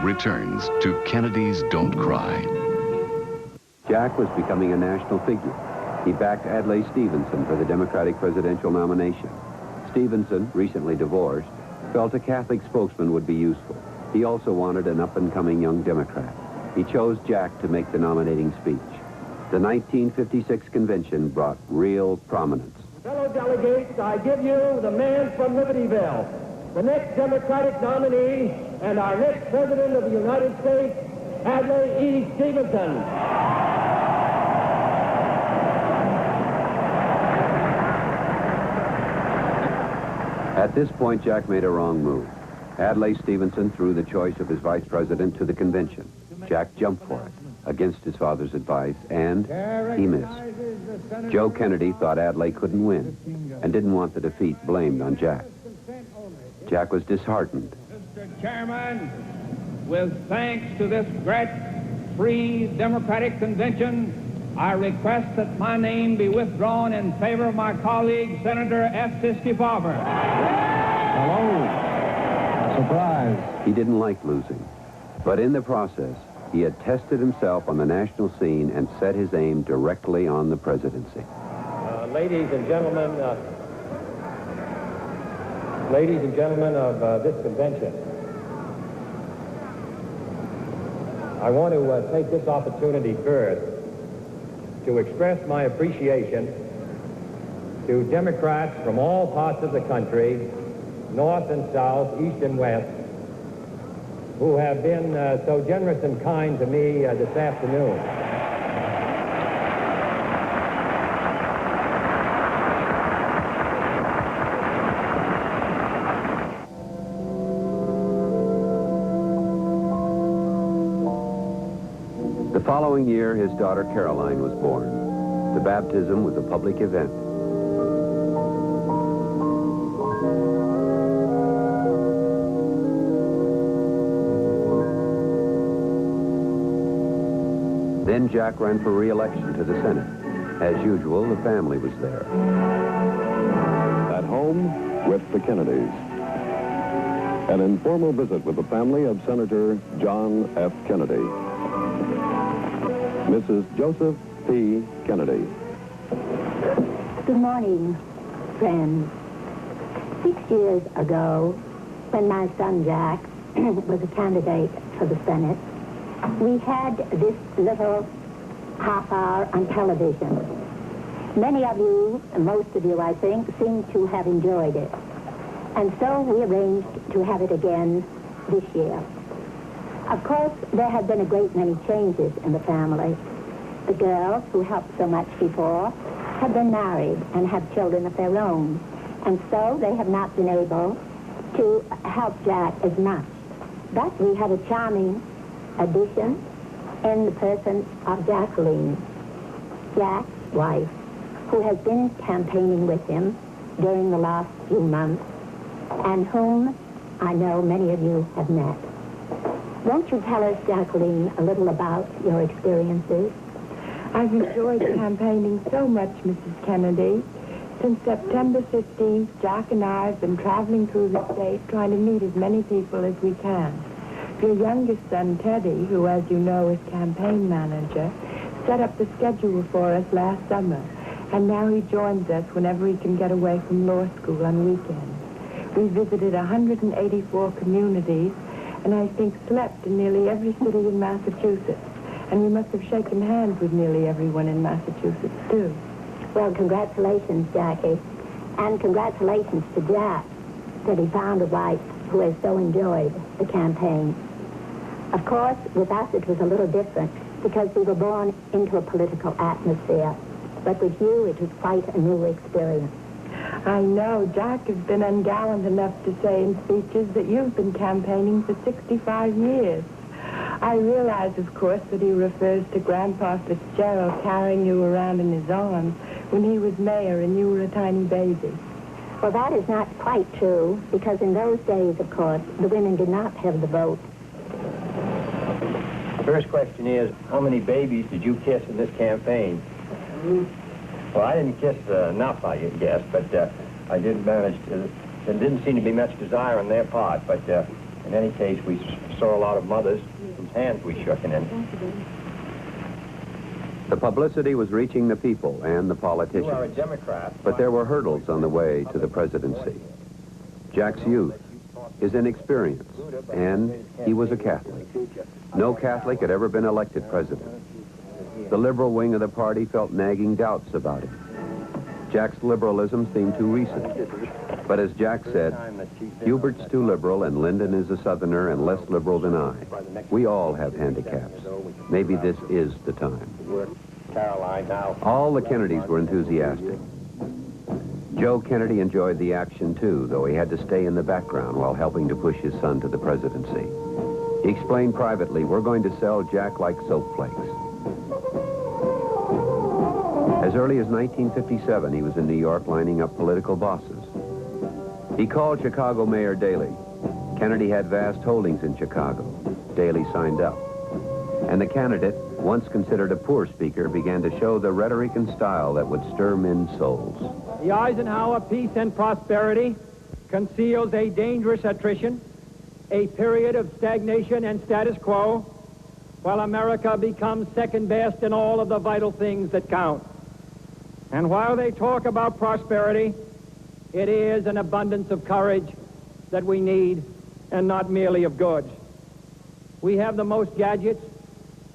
returns to Kennedy's Don't Cry. Jack was becoming a national figure. He backed Adlai Stevenson for the Democratic presidential nomination. Stevenson, recently divorced, felt a Catholic spokesman would be useful. He also wanted an up-and-coming young Democrat. He chose Jack to make the nominating speech. The 1956 convention brought real prominence. Fellow delegates, I give you the man from Libertyville, the next Democratic nominee, and our next President of the United States, Adlai E. Stevenson. At this point, Jack made a wrong move. Adlai Stevenson threw the choice of his vice president to the convention. Jack jumped for it, against his father's advice, and he missed. Joe Kennedy thought Adlai couldn't win and didn't want the defeat blamed on Jack. Jack was disheartened. Mr. Chairman, with thanks to this great free Democratic convention, I request that my name be withdrawn in favor of my colleague, Senator F. Siskey Barber. Hello. Surprise. He didn't like losing, but in the process, he had tested himself on the national scene and set his aim directly on the presidency. Ladies and gentlemen of this convention, I want to take this opportunity first to express my appreciation to Democrats from all parts of the country, north and south, east and west, who have been so generous and kind to me this afternoon. The following year, his daughter Caroline was born. The baptism was a public event. Then Jack ran for re-election to the Senate. As usual, the family was there. At home with the Kennedys. An informal visit with the family of Senator John F. Kennedy. Mrs. Joseph P. Kennedy. Good morning, friends. 6 years ago, when my son Jack was a candidate for the Senate, we had this little half hour on television. Many of you, most of you, I think, seem to have enjoyed it. And so we arranged to have it again this year. Of course, there have been a great many changes in the family. The girls, who helped so much before, have been married and have children of their own. And so they have not been able to help Jack as much. But we had a charming addition in the person of Jacqueline, Jack's wife, who has been campaigning with him during the last few months, and whom I know many of you have met. Won't you tell us, Jacqueline, a little about your experiences? I've enjoyed campaigning so much, Mrs. Kennedy. Since September 15th, Jack and I have been traveling through the state trying to meet as many people as we can. Your youngest son, Teddy, who, as you know, is campaign manager, set up the schedule for us last summer, and now he joins us whenever he can get away from law school on weekends. We visited 184 communities, and I think slept in nearly every city in Massachusetts. And we must have shaken hands with nearly everyone in Massachusetts, too. Well, congratulations, Jackie. And congratulations to Jack that he found a wife who has so enjoyed the campaign. Of course, with us it was a little different because we were born into a political atmosphere. But with you, it was quite a new experience. I know. Jack has been ungallant enough to say in speeches that you've been campaigning for 65 years. I realize, of course, that he refers to Grandpa Fitzgerald carrying you around in his arms when he was mayor and you were a tiny baby. Well, that is not quite true, because in those days, of course, the women did not have the vote. The first question is, how many babies did you kiss in this campaign? Well, I didn't kiss enough, I guess, but I did manage to. There didn't seem to be much desire on their part, but in any case, we saw a lot of mothers whose hands we shook in. The publicity was reaching the people and the You are a politicians, Democrat. but there were hurdles on the way to the presidency. Jack's youth, his inexperience, and he was a Catholic. No Catholic had ever been elected president. The liberal wing of the party felt nagging doubts about him. Jack's liberalism seemed too recent. But as Jack said, Hubert's too liberal and Lyndon is a Southerner and less liberal than I. We all have handicaps. Maybe this is the time. Caroline now. All the Kennedys were enthusiastic. Joe Kennedy enjoyed the action too, though he had to stay in the background while helping to push his son to the presidency. He explained privately, "We're going to sell Jack like soap flakes." As early as 1957, he was in New York lining up political bosses. He called Chicago Mayor Daley. Kennedy had vast holdings in Chicago. Daley signed up. And the candidate, once considered a poor speaker, began to show the rhetoric and style that would stir men's souls. The Eisenhower peace and prosperity conceals a dangerous attrition, a period of stagnation and status quo, while America becomes second best in all of the vital things that count. And while they talk about prosperity, it is an abundance of courage that we need, and not merely of goods. We have the most gadgets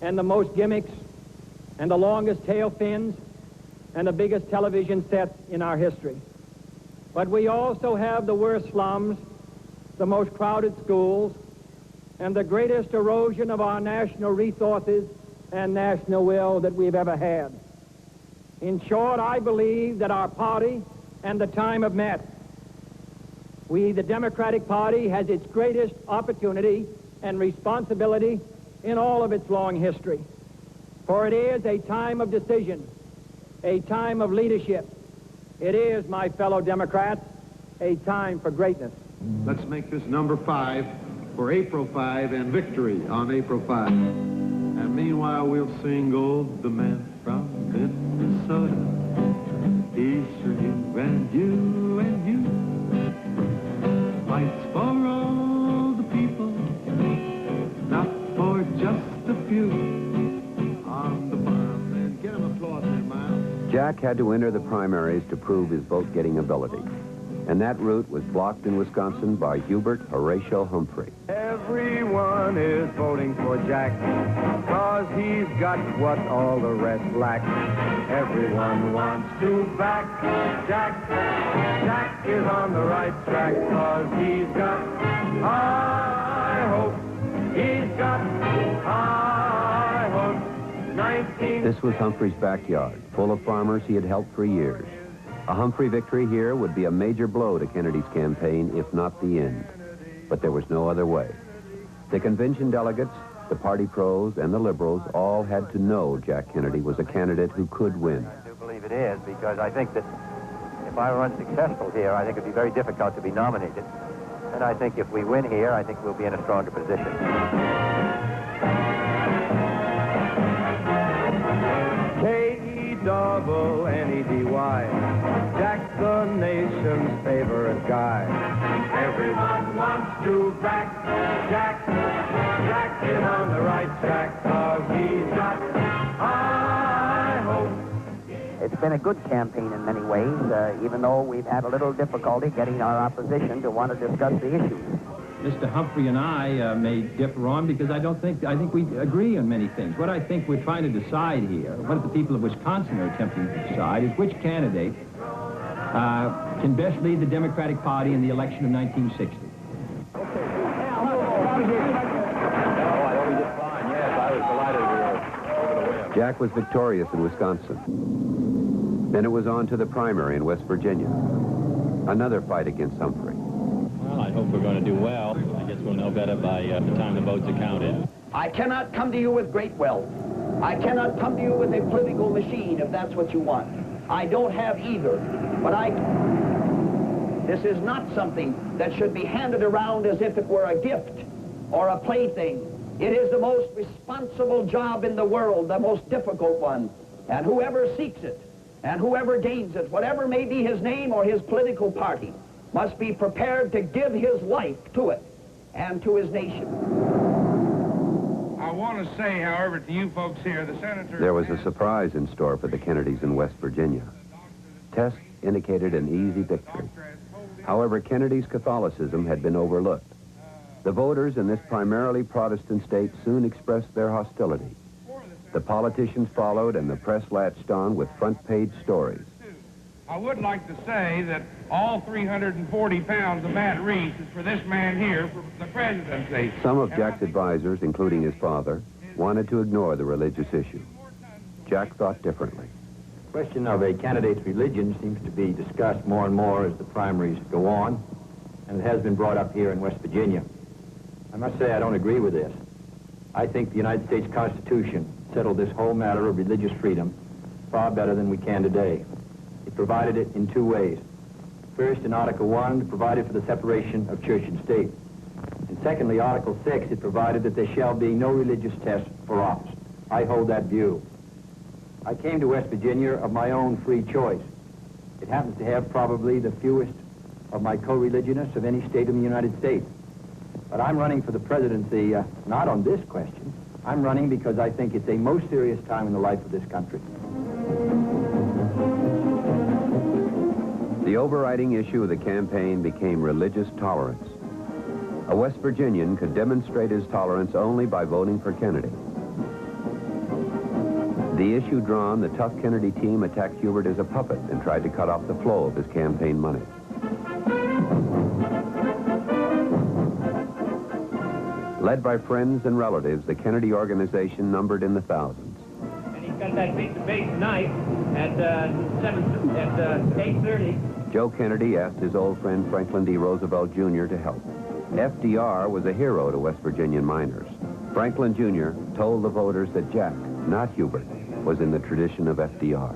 and the most gimmicks and the longest tail fins and the biggest television sets in our history. But we also have the worst slums, the most crowded schools, and the greatest erosion of our national resources and national will that we've ever had. In short, I believe that our party and the time have met. We, the Democratic Party, has its greatest opportunity and responsibility in all of its long history. For it is a time of decision, a time of leadership. It is, my fellow Democrats, a time for greatness. Let's make this number 5 for April 5 and victory on April 5. And meanwhile, we'll sing Old the Man from Minnesota. He's for you and you and you. Fights for all the people, not for just a few. On the farm, and get him applause there, Miles. Jack had to enter the primaries to prove his vote-getting ability. And that route was blocked in Wisconsin by Hubert Horatio Humphrey. Everyone is voting for Jack, cause he's got what all the rest lack. Everyone wants to back Jack. Jack is on the right track, cause he's got high hope. He's got high hope. 19... This was Humphrey's backyard, full of farmers he had helped for years. A Humphrey victory here would be a major blow to Kennedy's campaign, if not the end. But there was no other way. The convention delegates, the party pros, and the liberals all had to know Jack Kennedy was a candidate who could win. I do believe it is, because I think that if I were unsuccessful here, I think it'd be very difficult to be nominated. And I think if we win here, I think we'll be in a stronger position. K-E-double-N-E-D-Y. Jack's the nation's favorite guy. Everyone wants to back Jack. Jack is on the right track, cause he's got high hope. It's been a good campaign in many ways, even though we've had a little difficulty getting our opposition to want to discuss the issues. Mr. Humphrey and I may differ on because I think we agree on many things. What I think we're trying to decide here, what the people of Wisconsin are attempting to decide, is which candidate can best lead the Democratic Party in the election of 1960. Jack was victorious in Wisconsin. Then it was on to the primary in West Virginia. Another fight against Humphrey. Well, I hope we're going to do well. I guess we'll know better by the time the votes are counted. I cannot come to you with great wealth. I cannot come to you with a political machine, if that's what you want. I don't have either, but this is not something that should be handed around as if it were a gift or a plaything. It is the most responsible job in the world, the most difficult one. And whoever seeks it, and whoever gains it, whatever may be his name or his political party, must be prepared to give his life to it and to his nation. want to say, however, to you folks here, the senator... There was a surprise in store for the Kennedys in West Virginia. Tests indicated an easy victory. However, Kennedy's Catholicism had been overlooked. The voters in this primarily Protestant state soon expressed their hostility. The politicians followed, and the press latched on with front-page stories. I would like to say that all 340 pounds of Matt Reese is for this man here for the presidency. Some of Jack's advisors, including his father, wanted to ignore the religious issue. Jack thought differently. The question of a candidate's religion seems to be discussed more and more as the primaries go on, and it has been brought up here in West Virginia. I must say I don't agree with this. I think the United States Constitution settled this whole matter of religious freedom far better than we can today. It provided it in two ways. First, in Article 1, it provided for the separation of church and state. And secondly, Article 6, it provided that there shall be no religious test for office. I hold that view. I came to West Virginia of my own free choice. It happens to have probably the fewest of my co-religionists of any state in the United States. But I'm running for the presidency, not on this question. I'm running because I think it's a most serious time in the life of this country. The overriding issue of the campaign became religious tolerance. A West Virginian could demonstrate his tolerance only by voting for Kennedy. The issue drawn, the tough Kennedy team attacked Hubert as a puppet and tried to cut off the flow of his campaign money. Led by friends and relatives, the Kennedy organization numbered in the thousands. And he's got that big debate tonight at 8:30. Joe Kennedy asked his old friend Franklin D. Roosevelt Jr. to help. FDR was a hero to West Virginian miners. Franklin Jr. told the voters that Jack, not Hubert, was in the tradition of FDR.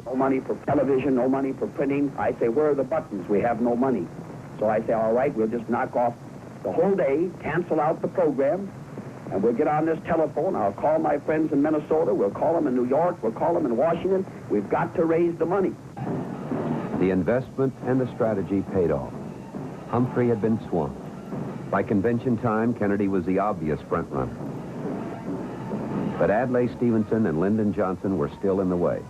No money for television, no money for printing. I say, where are the buttons? We have no money. So I say, all right, we'll just knock off the whole day, cancel out the program, and we'll get on this telephone. I'll call my friends in Minnesota. We'll call them in New York. We'll call them in Washington. We've got to raise the money. The investment and the strategy paid off. Humphrey had been swamped. By convention time, Kennedy was the obvious front-runner. But Adlai Stevenson and Lyndon Johnson were still in the way.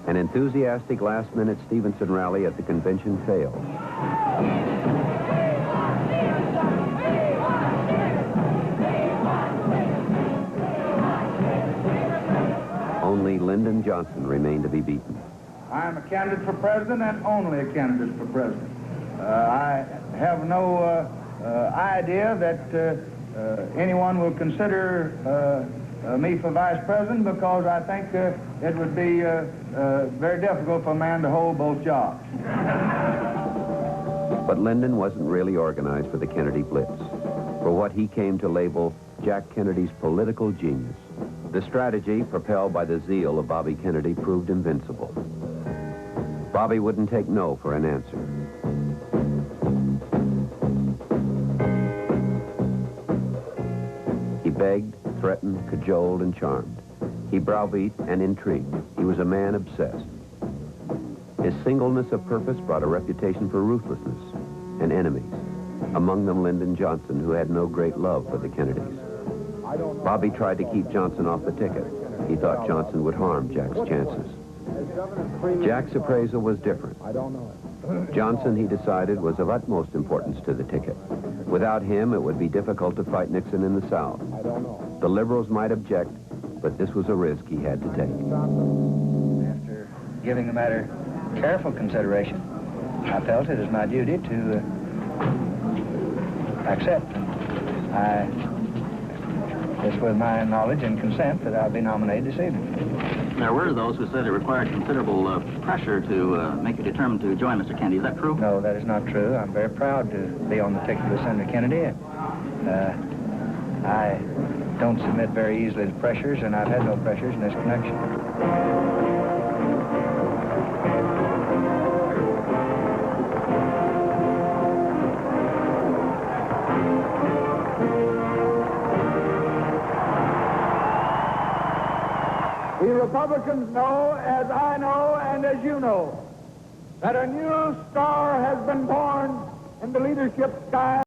An enthusiastic last-minute Stevenson rally at the convention failed. Only Lyndon Johnson remained to be beaten. I am a candidate for president and only a candidate for president. I have no idea that anyone will consider me for vice president because I think it would be very difficult for a man to hold both jobs. But Lyndon wasn't really organized for the Kennedy Blitz, for what he came to label Jack Kennedy's political genius. The strategy, propelled by the zeal of Bobby Kennedy, proved invincible. Bobby wouldn't take no for an answer. He begged, threatened, cajoled, and charmed. He browbeat and intrigued. He was a man obsessed. His singleness of purpose brought a reputation for ruthlessness and enemies, among them Lyndon Johnson, who had no great love for the Kennedys. Bobby tried to keep Johnson off the ticket. He thought Johnson would harm Jack's chances. Jack's appraisal was different. Johnson, he decided, was of utmost importance to the ticket. Without him, it would be difficult to fight Nixon in the South. The liberals might object, but this was a risk he had to take. After giving the matter careful consideration, I felt it as my duty to accept. It's with my knowledge and consent that I'll be nominated this evening. There were those who said it required considerable pressure to make you determined to join Mr. Kennedy. Is that true? No, that is not true. I'm very proud to be on the ticket with Senator Kennedy. I don't submit very easily to pressures, and I've had no pressures in this connection. We Republicans know, as I know, and as you know, that a new star has been born in the leadership sky.